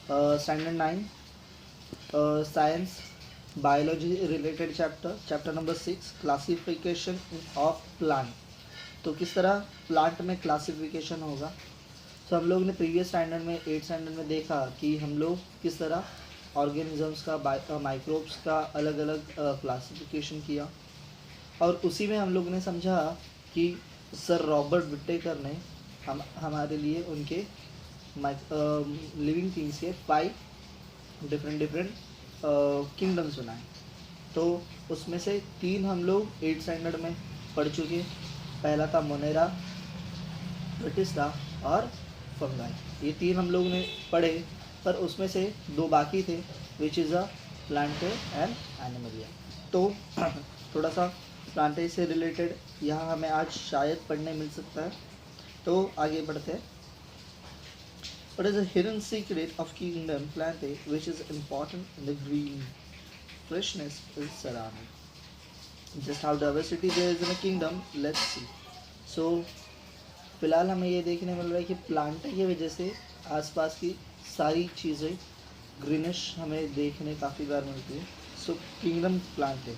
Standard 9 science biology related chapter number 6 classification of plant. तो किस तरह प्लांट में क्लासिफिकेशन होगा। तो हम लोग ने प्रीवियस स्टैंडर्ड में 8 स्टैंडर्ड में देखा कि हम लोग किस तरह ऑर्गेनिजम्स का माइक्रोब्स का अलग अलग क्लासिफिकेशन किया, और उसी में हम लोग ने समझा कि सर रॉबर्ट विटेकर ने हमारे लिए उनके लिविंग थिंग्स के 5 डिफरेंट किंगडम्स बनाए। तो उसमें से 3 हम लोग 8 स्टैंडर्ड में पढ़ चुके। पहला था मोनेरा, प्रोटिस्टा और फंगाई। ये 3 हम लोग ने पढ़े, पर उसमें से 2 बाकी थे, which is a Plantae and Animalia. तो थोड़ा सा प्लांटे से रिलेटेड यहाँ हमें आज शायद पढ़ने मिल सकता है। तो आगे बढ़ते हैं। What is the hidden secret of kingdom Plantae, which is important in the green freshness is surrounding? Just how diversity there is in a kingdom, let's see. So फिलहाल हमें ये देखने मिल रहा है कि प्लांटे की वजह से आसपास की सारी चीज़ें ग्रीनिश हमें देखने काफ़ी बार मिलती है। सो kingdom Plantae,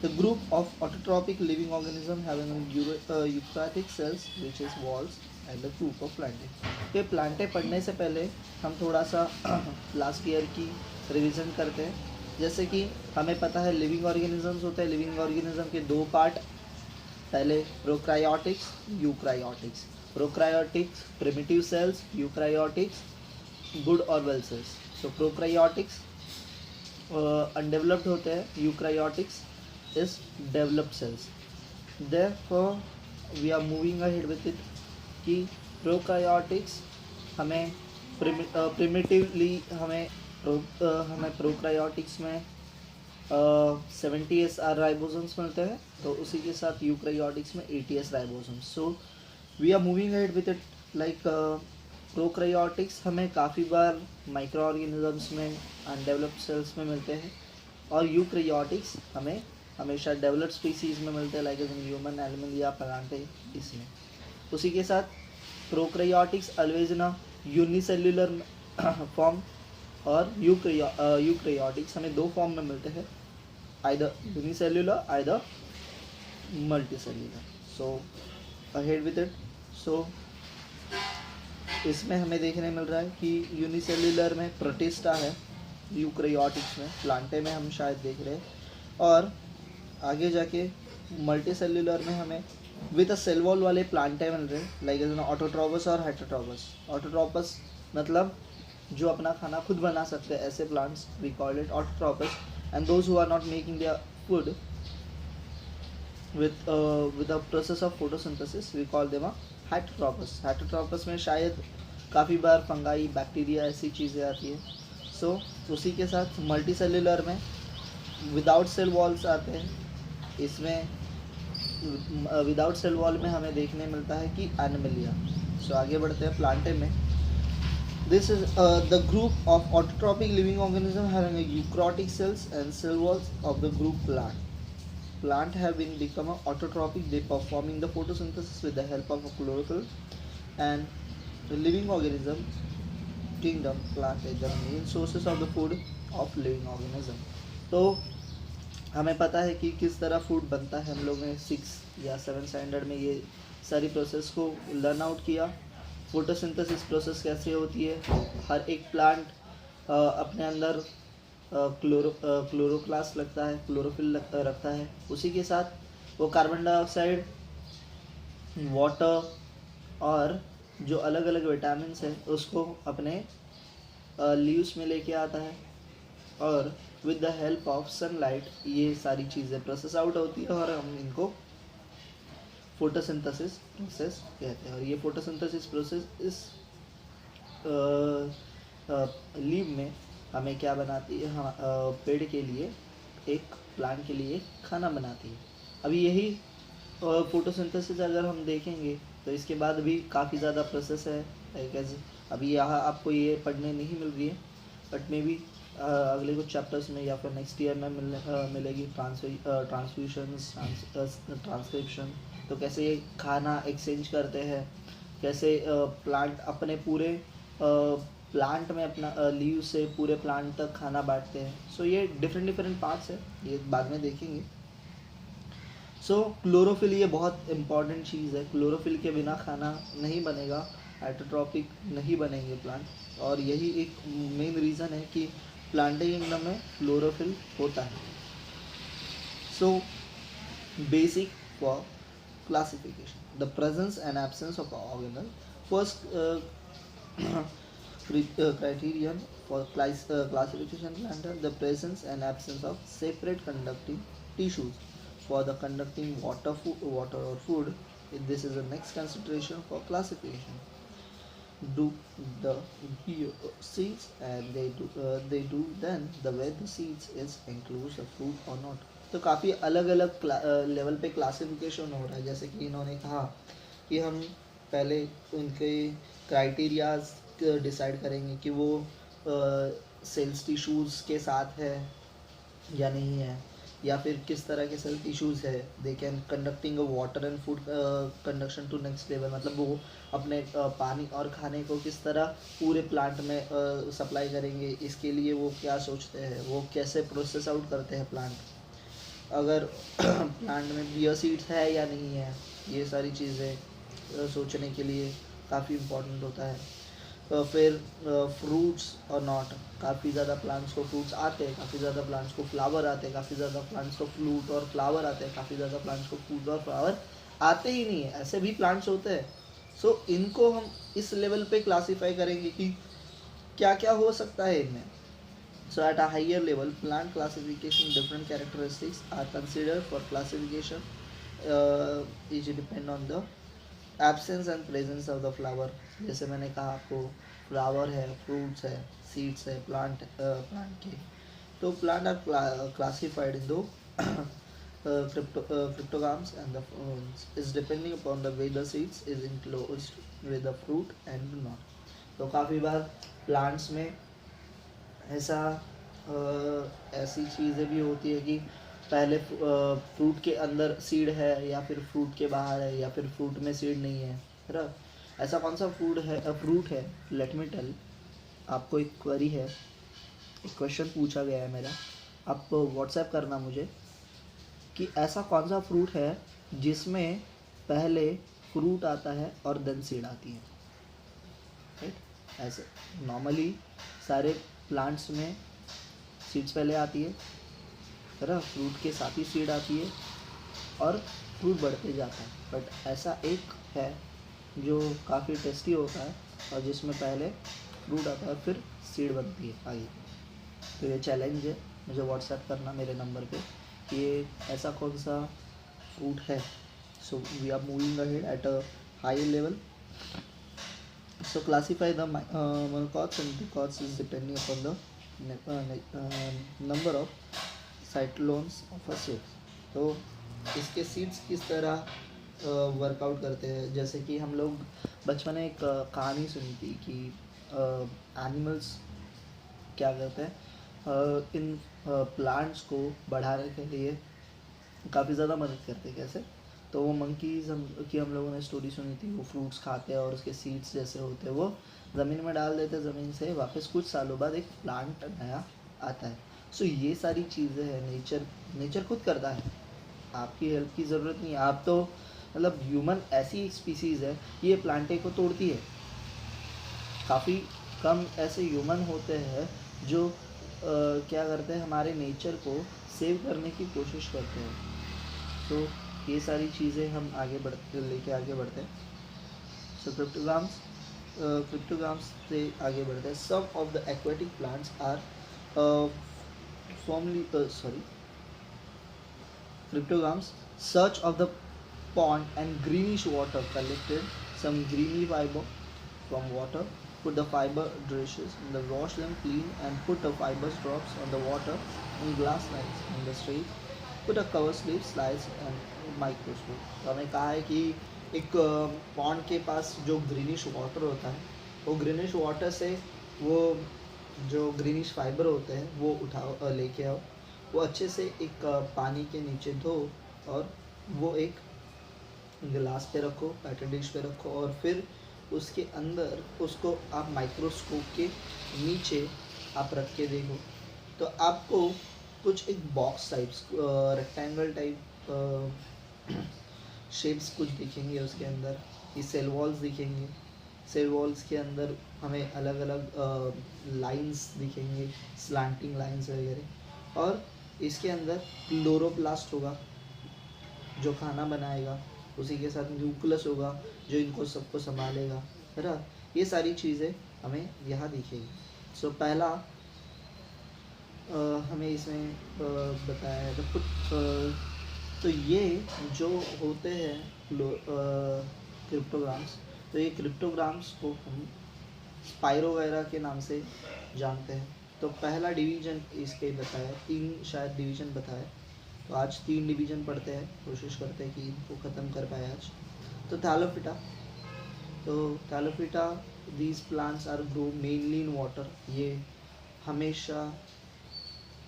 the group of autotrophic living organism having eukaryotic cells which is walls and the group of plantae। ये प्लांटे पढ़ने से पहले हम थोड़ा सा लास्ट ईयर की रिवीजन करते हैं। जैसे कि हमें पता है लिविंग ऑर्गेनिजम्स होते हैं। लिविंग ऑर्गेनिज्म के 2 पार्ट, पहले prokaryotics, eukaryotics. Prokaryotics primitive cells, eukaryotics good और well cells. So prokaryotics undeveloped होते हैं, eukaryotics is developed cells. Therefore we are moving ahead with it कि प्रोक्रायोटिक्स हमें प्रिमिटिवली हमें प्रोक्रायोटिक्स में 70s राइबोसोम्स मिलते हैं, तो उसी के साथ यूक्रायोटिक्स में 80s ribosomes. So we are moving ahead with it like prokaryotics हमें काफ़ी बार माइक्रो ऑर्गेनिजम्स में अनडेवलप्ड सेल्स में मिलते हैं, और यूक्रायोटिक्स हमें हमेशा डेवलप्ड स्पीसीज में मिलते हैं, लाइक ह्यूमन, एनिमल या प्लांटे इसमें। उसी के साथ prokaryotics always in a unicellular form, और यूक्रायोटिक्स हमें 2 फॉर्म में मिलते हैं, either unicellular either multicellular. So ahead with it. So इसमें हमें देखने मिल रहा है कि यूनिसेल्युलर में प्रोटिस्टा है, यूक्रायोटिक्स में प्लांटे में हम शायद देख रहे हैं, और आगे जाके मल्टीसेल्युलर में हमें विद अ सेल वॉल वाले प्लांटे मिल रहे हैं, लाइक ऑटोट्रॉपस और हेटेरोट्रॉपस। ऑटोट्रॉपस मतलब जो अपना खाना खुद बना सकते हैं, ऐसे plants we call it autotrophs, and those who are not making their food with the process of photosynthesis we call them a heterotrophs। heterotrophs में शायद काफ़ी बार फंगाई, बैक्टीरिया ऐसी चीज़ें आती है। सो उसी के साथ मल्टीसेल्युलर में विदाउट सेल वॉल्स आते हैं। इसमें विदाउट सेल वॉल में हमें देखने मिलता है कि एनिमलिया। सो आगे बढ़ते हैं प्लांटे में। This is the group of autotrophic living organism having a eukaryotic cells and cell walls of the group plant. Plant have been become a autotrophic, they performing the photosynthesis with the help of a chlorophyll, and the living organism kingdom plant is the main sources of the food of living organism। तो हमें पता है कि किस तरह food बनता है। हम लोग ने 6 या 7 स्टैंडर्ड में ये सारी प्रोसेस को लर्न आउट किया। फोटोसिंथेसिस प्रोसेस कैसे होती है। हर एक प्लांट अपने अंदर क्लोरोप्लास्ट लगता है, क्लोरोफिल रखता है। उसी के साथ वो कार्बन डाइऑक्साइड, वाटर और जो अलग अलग विटामिन है उसको अपने लीव्स में लेके आता है, और with the help of sunlight ये सारी चीज़ें प्रोसेस आउट होती है, और हम इनको फोटोसिंथेसिस प्रोसेस कहते हैं। और ये फोटोसिंथेसिस प्रोसेस इस लीव में हमें क्या बनाती है, हम पेड़ के लिए, एक प्लांट के लिए खाना बनाती है। अभी यही फोटोसिंथेसिस अगर हम देखेंगे तो इसके बाद भी काफ़ी ज़्यादा प्रोसेस है, लाइक अभी यहाँ आपको ये पढ़ने नहीं मिल रही है, बट मे बी अगले कुछ चैप्टर्स में या फिर नेक्स्ट ईयर में मिलेगी। ट्रांसफ्यूशंस, ट्रांसक्रिप्शन, तो कैसे ये खाना एक्सचेंज करते हैं, कैसे प्लांट अपने पूरे प्लांट में अपना लीव से पूरे प्लांट तक खाना बांटते हैं. सो ये डिफरेंट डिफरेंट पार्ट्स है, ये बाद में देखेंगे. सो क्लोरोफिल ये बहुत इंपॉर्टेंट चीज़ है. क्लोरोफिल के बिना खाना नहीं बनेगा, हेटरोट्रॉपिक नहीं बनेंगे प्लांट. और यही एक मेन रीज़न है कि प्लांटिंग किंगडम में क्लोरोफिल होता है. So basic for classification, the presence and absence of organelle. First criterion for classification planter, the presence and absence of separate conducting tissues for the conducting water or food. This is the next consideration for classification. Do the seeds and they do then the where the seeds is includes the fruit or not. तो काफ़ी अलग अलग level पे classification हो रहा है. जैसे कि इन्होंने कहा कि हम पहले उनके क्राइटेरियाज डिसाइड करेंगे कि वो सेल्स टिश्यूज़ के साथ है या नहीं है, या फिर किस तरह के सेल टिश्यूज़ है. They can conducting water and food conduction to next level, मतलब वो अपने पानी और खाने को किस तरह पूरे प्लांट में सप्लाई करेंगे, इसके लिए वो क्या सोचते हैं, वो कैसे प्रोसेस आउट करते हैं प्लांट. अगर प्लांट में बियर सीड्स है या नहीं है, ये सारी चीज़ें सोचने के लिए काफ़ी इम्पोर्टेंट होता है. फिर फ्रूट्स और नॉट, काफ़ी ज़्यादा प्लांट्स को फ्रूट्स आते हैं, काफ़ी ज़्यादा प्लांट्स को फ्लावर आते हैं, काफ़ी ज़्यादा प्लांट्स को फ्रूट और फ्लावर आते हैं, काफ़ी ज़्यादा प्लांट्स को फ्रूट और फ्लावर आते ही नहीं है. ऐसे भी प्लांट्स होते हैं. सो इनको हम इस लेवल पे क्लासीफाई करेंगे कि क्या क्या हो सकता है इनमें. So at a higher level, plant classification, different characteristics are considered for classification. Each depend on the absence and presence of the flower. जैसे मैंने कहा आपको, फ्लावर है, फ्रूट्स है, सीड्स है, प्लांट के. तो प्लांट आर क्लासिफाइड इन दो cryptogams and the is depending upon the way the seeds is enclosed with the fruit and not. तो काफ़ी बार प्लांट्स में ऐसा ऐसी चीज़ें भी होती है कि पहले फ्रूट के अंदर सीड है, या फिर फ्रूट के बाहर है, या फिर फ्रूट में सीड नहीं है. है ऐसा कौन सा फ्रूट है. लेट मी टेल, आपको एक क्वेरी है, एक क्वेश्चन पूछा गया है मेरा, आप व्हाट्सएप करना मुझे कि ऐसा कौन सा फ्रूट है जिसमें पहले फ्रूट आता है और देन सीड आती है. राइट, ऐसे नॉर्मली सारे प्लांट्स में सीड्स पहले आती है ना, फ्रूट के साथ ही सीड आती है और फ्रूट बढ़ते जाता है. बट ऐसा एक है जो काफ़ी टेस्टी होता है और जिसमें पहले फ्रूट आता है और फिर सीड बनती है आगे. तो ये चैलेंज है, मुझे व्हाट्सएप करना मेरे नंबर पे कि ये ऐसा कौन सा फ्रूट है. So we are moving ahead at a high level. So classify the monocots and dicots is depending upon the number of cyclones of a seed. तो इसके सीड्स किस तरह वर्कआउट करते हैं. जैसे कि हम लोग बचपन में एक कहानी सुनी थी कि एनिमल्स क्या करते हैं, इन प्लांट्स को बढ़ाने के लिए काफ़ी ज़्यादा मदद करते हैं. कैसे, तो वो मंकीज़ की हम लोगों ने स्टोरी सुनी थी. वो फ्रूट्स खाते हैं और उसके सीड्स जैसे होते हैं वो ज़मीन में डाल देते हैं, ज़मीन से वापस कुछ सालों बाद एक प्लांट नया आता है. सो ये सारी चीज़ें हैं, नेचर खुद करता है, आपकी हेल्प की ज़रूरत नहीं है. आप तो मतलब ह्यूमन ऐसी एक स्पीसीज़ है, ये प्लांटे को तोड़ती है. काफ़ी कम ऐसे ह्यूमन होते हैं जो क्या करते हैं, हमारे नेचर को सेव करने की कोशिश करते हैं. तो ये सारी चीज़ें हम आगे बढ़ते हैं. सो क्रिप्टोग्राम्स से आगे बढ़ते हैं. Some of the aquatic plants are cryptogams search of the pond and greenish water collected some greeny fiber from water, put the fiber dishes in the wash them clean and put the fibers drops on the water in glass slides in the street, put a cover slip slides and microscope. तो हमें कहा है कि एक pond के पास जो greenish water होता है, वो ग्रीनिश वाटर से वो जो ग्रीनिश फाइबर होते हैं वो उठाओ, लेके आओ, वो अच्छे से एक पानी के नीचे धो और वो एक गिलास पे रखो, पैटर्न डिश पे रखो, और फिर उसके अंदर उसको आप माइक्रोस्कोप के नीचे आप रख के देखो तो आपको कुछ एक box types rectangle type shapes कुछ दिखेंगे उसके अंदर। ये सेल वॉल्स दिखेंगे, सेल वॉल्स के अंदर हमें अलग अलग लाइंस दिखेंगे, स्लांटिंग लाइंस वगैरह। और इसके अंदर क्लोरोप्लास्ट होगा जो खाना बनाएगा, उसी के साथ न्यूक्लियस होगा जो इनको सबको संभालेगा, है ना। ये सारी चीज़ें हमें यहाँ दिखेगी। सो पहला हमें इसमें बताया है तो ये जो होते हैं क्रिप्टोग्राम्स, तो ये क्रिप्टोग्राम्स को हम स्पाइरो वगैरह के नाम से जानते हैं। तो पहला डिवीजन इसके बताया, 3 शायद डिवीजन बताया, तो आज 3 डिवीजन पढ़ते हैं, कोशिश करते हैं कि इनको ख़त्म कर पाए आज। तो thallophyta these plants are grow mainly in water. ये हमेशा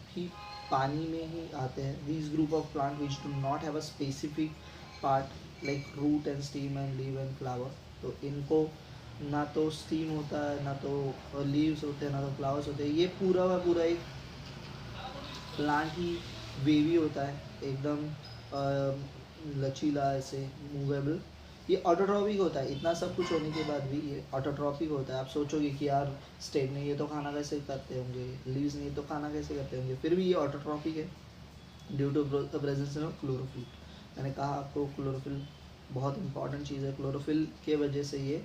ही पानी में ही आते हैं। These group of plant which do not have a specific part like root and stem and leave and flower. तो इनको ना तो स्टीम होता है, ना तो लीव्स होते हैं, ना तो फ्लावर्स होते हैं। ये पूरा का पूरा एक प्लांट ही वेवी होता है, एकदम लचीला, ऐसे मूवेबल। ये ऑटोट्रॉपिक होता है। इतना सब कुछ होने के बाद भी ये ऑटोट्रॉपिक होता है। आप सोचोगे कि यार स्टेम नहीं, ये तो खाना कैसे करते होंगे, लीव्स नहीं तो खाना कैसे करते होंगे, फिर भी ये ऑटोट्रॉपिक है due to the presence of chlorophyll. मैंने कहा आपको क्लोरोफिल बहुत इंपॉर्टेंट चीज़ है। क्लोरोफिल के वजह से ये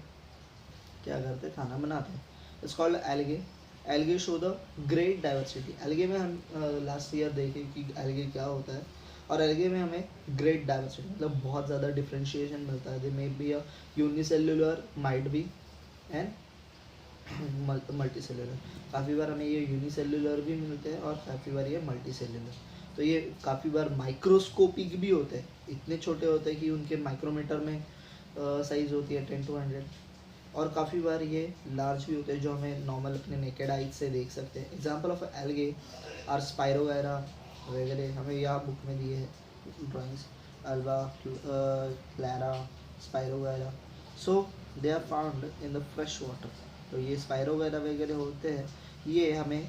क्या करते हैं, खाना बनाते हैं। It's called algae. Algae show the great diversity. Algae में हम लास्ट ईयर देखे कि एल्गे क्या होता है, और एल्गे में हमें ग्रेट डाइवर्सिटी मतलब बहुत ज़्यादा डिफ्रेंशिएशन मिलता है। They may be a unicellular, might be and multicellular. काफ़ी बार हमें ये यूनिसेल्युलर भी मिलते हैं और काफ़ी बार ये मल्टी सेल्युलर। तो ये काफ़ी बार माइक्रोस्कोपिक भी होते हैं, इतने छोटे होते हैं कि उनके माइक्रोमीटर में साइज़ होती है 10 to 100। और काफ़ी बार ये लार्ज भी होते हैं जो हमें नॉर्मल अपने नेकेड आइज से देख सकते हैं। Example of algae are spiro वगैरह हमें यहाँ बुक में दिए हैं ड्राइंग्स, अल्वा, क्लैरा, स्पाइरो वगैरह। So they are found in the fresh water. तो ये स्पाइरो वगैरह होते हैं, ये हमें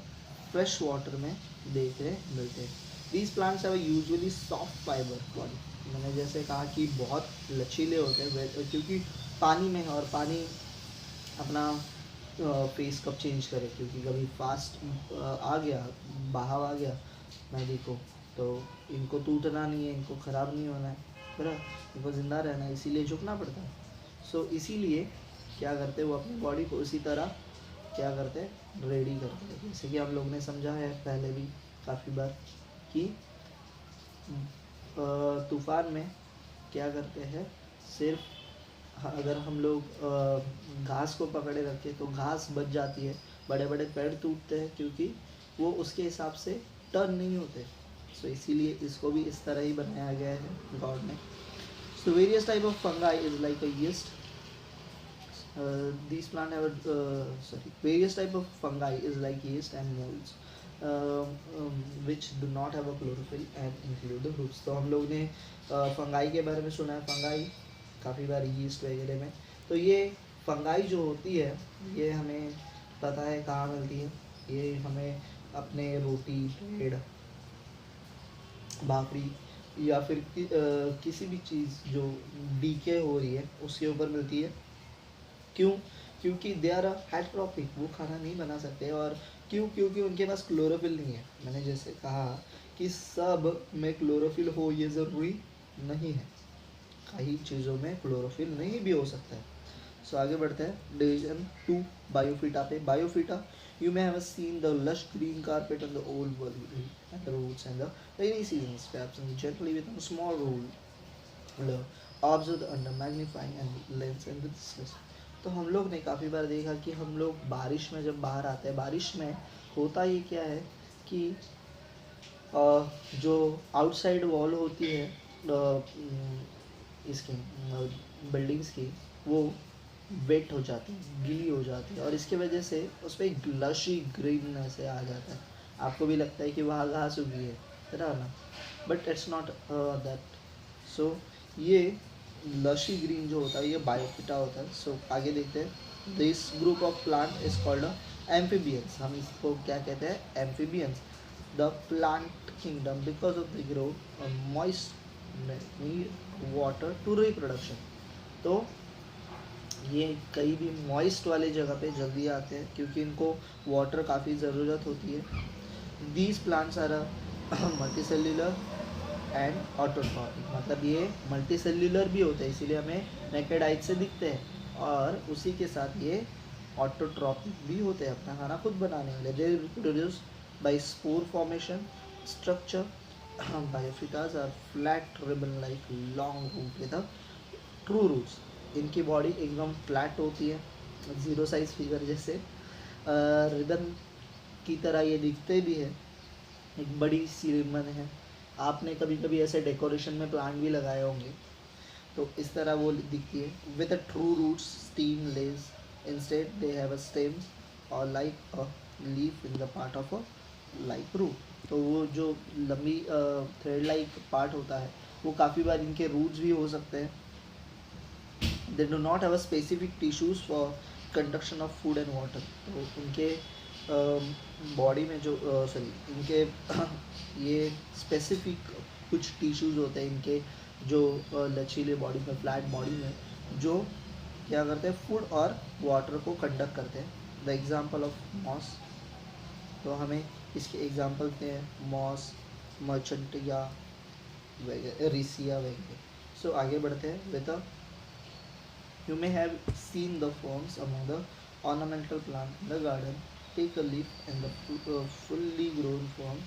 फ्रेश वाटर में देखने मिलते हैं। These plants have usually soft fibre body. मैंने जैसे कहा कि बहुत लचीले होते हैं क्योंकि पानी में है, और पानी अपना फेस कब चेंज करे, क्योंकि कभी फास्ट आ गया, बहाव आ गया नदी को, तो इनको टूटना नहीं है, इनको ख़राब नहीं होना है, बराबर, इनको ज़िंदा रहना है, इसीलिए झुकना पड़ता है। सो इसीलिए क्या करते हैं, वो अपनी बॉडी को उसी तरह क्या करते हैं, रेडी करते हैं। जैसे कि हम लोग ने समझा है पहले भी काफ़ी बार कि तूफ़ान में क्या करते हैं, सिर्फ अगर हम लोग घास को पकड़े रखें तो घास बच जाती है, बड़े बड़े पेड़ टूटते हैं क्योंकि वो उसके हिसाब से टर्न नहीं होते। सो इसीलिए इसको भी इस तरह ही बनाया गया है गॉड ने। So various type of fungi is like a yeast. These plant have various type of fungi is like yeast and molds, which do not have a chlorophyll and include the roots। तो हम लोग ने fungi के बारे में सुना है, fungi काफ़ी बार यीस्ट वगैरह में। तो ये फंगाई जो होती है ये हमें पता है कहाँ मिलती है, ये हमें अपने रोटी, ब्रेड, भाकरी या फिर किसी भी चीज़ जो डीके हो रही है उसके ऊपर मिलती है। क्यों? क्योंकि दे आर हेट्रोपिक, वो खाना नहीं बना सकते। और क्यों? क्योंकि उनके पास क्लोरोफिल नहीं है। मैंने जैसे कहा कि सब में क्लोरोफिल हो ये ज़रूरी नहीं है, कई चीज़ों में क्लोरोफिल नहीं भी हो सकता है। सो आगे बढ़ते हैं डिवीजन 2 बायोफिटा पे। बायोफिटा, you may have seen the lush green carpet on the old world and the roads and the rainy seasons, perhaps gently with a small rule observe the under magnifying and lens and the distance। तो हम लोग ने काफ़ी बार देखा कि हम लोग बारिश में जब बाहर आते हैं, बारिश में होता ये क्या है कि जो आउटसाइड वॉल होती है इसकी बिल्डिंग्स की, वो वेट हो जाती है, गीली हो जाती है, और इसके वजह से उस पर एक लशी ग्रीन से आ जाता है। आपको भी लगता है कि वहाँ घास उगी है ना, बट इट्स नॉट दैट। सो ये लशी ग्रीन जो होता है ये बायोफिटा होता है. सो आगे देखते हैं. This group of plant is called amphibians. हम इसको क्या कहते हैं? Amphibians. The plant kingdom because of the grow moist need water to reproduction. तो ये कहीं भी मॉइस्ट वाले जगह पे जल्दी आते हैं क्योंकि इनको वाटर काफ़ी ज़रूरत होती है. These plants are multi cellular and autotrophic. मतलब ये मल्टी सेल्यूलर भी होते हैं इसीलिए हमें नेकेड आइज से दिखते हैं, और उसी के साथ ये ऑटोट्रॉपिक भी होते हैं, अपना खाना खुद बनाने वाले. They reproduce by spore formation structure. Bryophytes are flat ribbon like long root with true roots. इनकी बॉडी एकदम फ्लैट होती है, ज़ीरो साइज फिगर जैसे रिबन की तरह ये दिखते भी है. एक बड़ी सी रिबन है. आपने कभी कभी ऐसे डेकोरेशन में प्लांट भी लगाए होंगे, तो इस तरह वो दिखती है. With a true roots stem leaves instead they have a stems और like a leaf in the part of a like root. तो वो जो लंबी थ्रेड लाइक पार्ट होता है वो काफ़ी बार इनके रूट्स भी हो सकते हैं. They do not have a specific tissues for conduction of food and water. तो उनके बॉडी में जो सॉरी इनके ये स्पेसिफिक कुछ टिश्यूज़ होते हैं इनके जो लचीले बॉडी में, फ्लैट बॉडी में, जो क्या करते हैं? फूड और वाटर को कंडक्ट करते हैं. The example of moss. तो हमें इसके एग्जाम्पल देते हैं मॉस, मर्चेंटिया वगैरह, रिसिया वगैरह. सो आगे बढ़ते हैं. With You may have seen the ferns among the ornamental plant in the garden. Take a leaf and the fully grown fern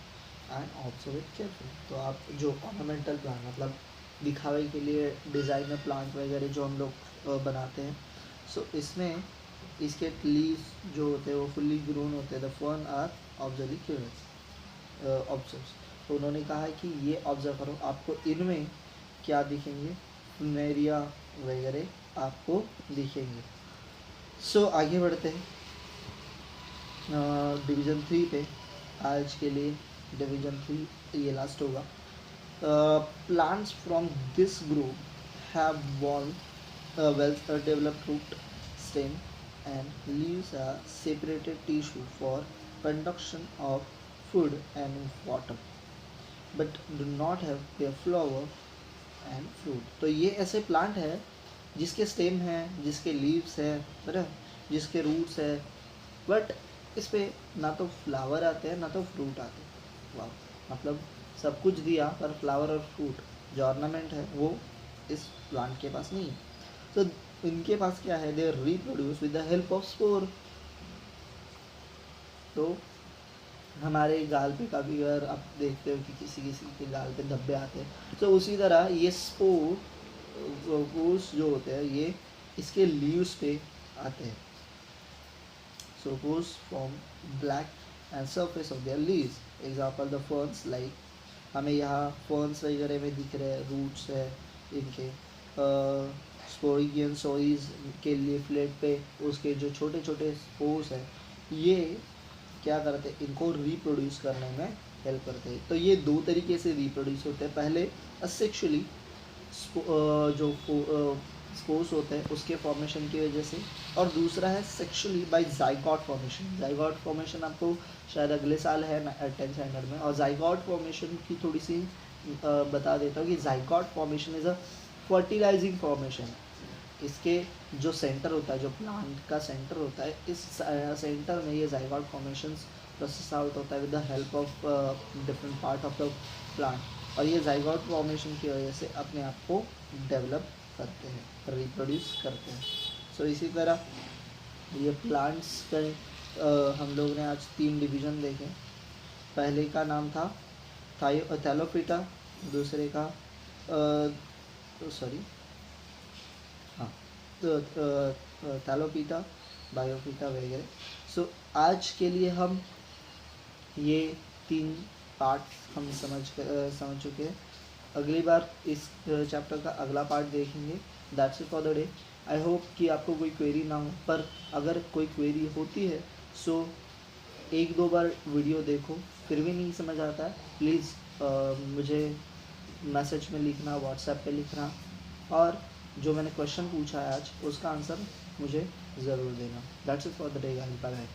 and observe it carefully. तो आप जो ornamental plant मतलब दिखावे के लिए डिज़ाइनर प्लांट वगैरह जो हम लोग बनाते हैं, सो इसमें इसके लीव्स जो होते हैं वो फुल्ली ग्रोन होते हैं. The fern are observe observe. तो उन्होंने कहा है कि ये ऑब्जर्व करो, आपको इनमें क्या दिखेंगे? फ्लुमेरिया वगैरह आपको दिखेंगे. सो आगे बढ़ते हैं डिवीज़न 3 पे. आज के लिए डिवीज़न 3 ये लास्ट होगा. Plants from this group have well developed root stem and leaves are separated tissue for conduction of food and water but do not have a flower and fruit. तो ये ऐसे plant है जिसके stem है, जिसके leaves है, बराबर, जिसके रूट्स है, बट इस पे ना तो फ्लावर आते हैं ना तो फ्रूट आते हैं. वाह, मतलब सब कुछ दिया पर फ्लावर और फ्रूट जो ऑर्नामेंट है वो इस प्लांट के पास नहीं है. तो इनके पास क्या है? They reproduce with the help of spore. तो हमारे गाल पे कभी अगर आप देखते हो कि किसी किसी के गाल पे धब्बे आते हैं, तो उसी तरह ये स्पोर्स जो होते हैं ये इसके लीव्स पे आते हैं. Spores form black and surface of their leaves. Example the ferns. Like हमें यहाँ फर्न्स वगैरह में दिख रहे हैं, रूट्स है इनके. स्पोरिगियन सोइज के लिए फ्लेट पे उसके जो छोटे छोटे स्पोर्स हैं ये क्या करते हैं? इनको रिप्रोड्यूस करने में हेल्प करते हैं. तो ये दो तरीके से रिप्रोड्यूस होते हैं. पहले असेक्सुअली जो स्पोर्स होते हैं उसके फॉर्मेशन की वजह से, और दूसरा है sexually by zygote formation. Zygote formation आपको शायद अगले साल है 10th स्टैंडर्ड में. और जाइगोट फॉर्मेशन की थोड़ी सी बता देता हूँ कि zygote formation is a fertilising formation. इसके जो सेंटर होता है, जो प्लांट का सेंटर होता है, इस सेंटर में ये जाइगोट फॉर्मेशंस प्रोसेस आउट होता है with the help of different part of the plant. और ये जाइगोट फॉर्मेशन की वजह से अपने आप को डेवलप करते हैं, रिप्रोड्यूस करते हैं. सो इसी तरह ये प्लांट्स के हम लोग ने आज 3 डिवीज़न देखे. पहले का नाम था थैलोफिटा, दूसरे का थैलोपिटा, बायोफिटा वगैरह. सो आज के लिए हम ये 3 पार्ट हम समझ चुके हैं. अगली बार इस चैप्टर का अगला पार्ट देखेंगे. That's it for the day. I hope कि आपको कोई क्वेरी ना हो, पर अगर कोई क्वेरी होती है सो 1-2 बार वीडियो देखो. फिर भी नहीं समझ आता है, प्लीज़ मुझे मैसेज में लिखना, व्हाट्सएप पे लिखना. और जो मैंने क्वेश्चन पूछा है आज उसका आंसर मुझे ज़रूर देना। That's it for the day guys, bye bye.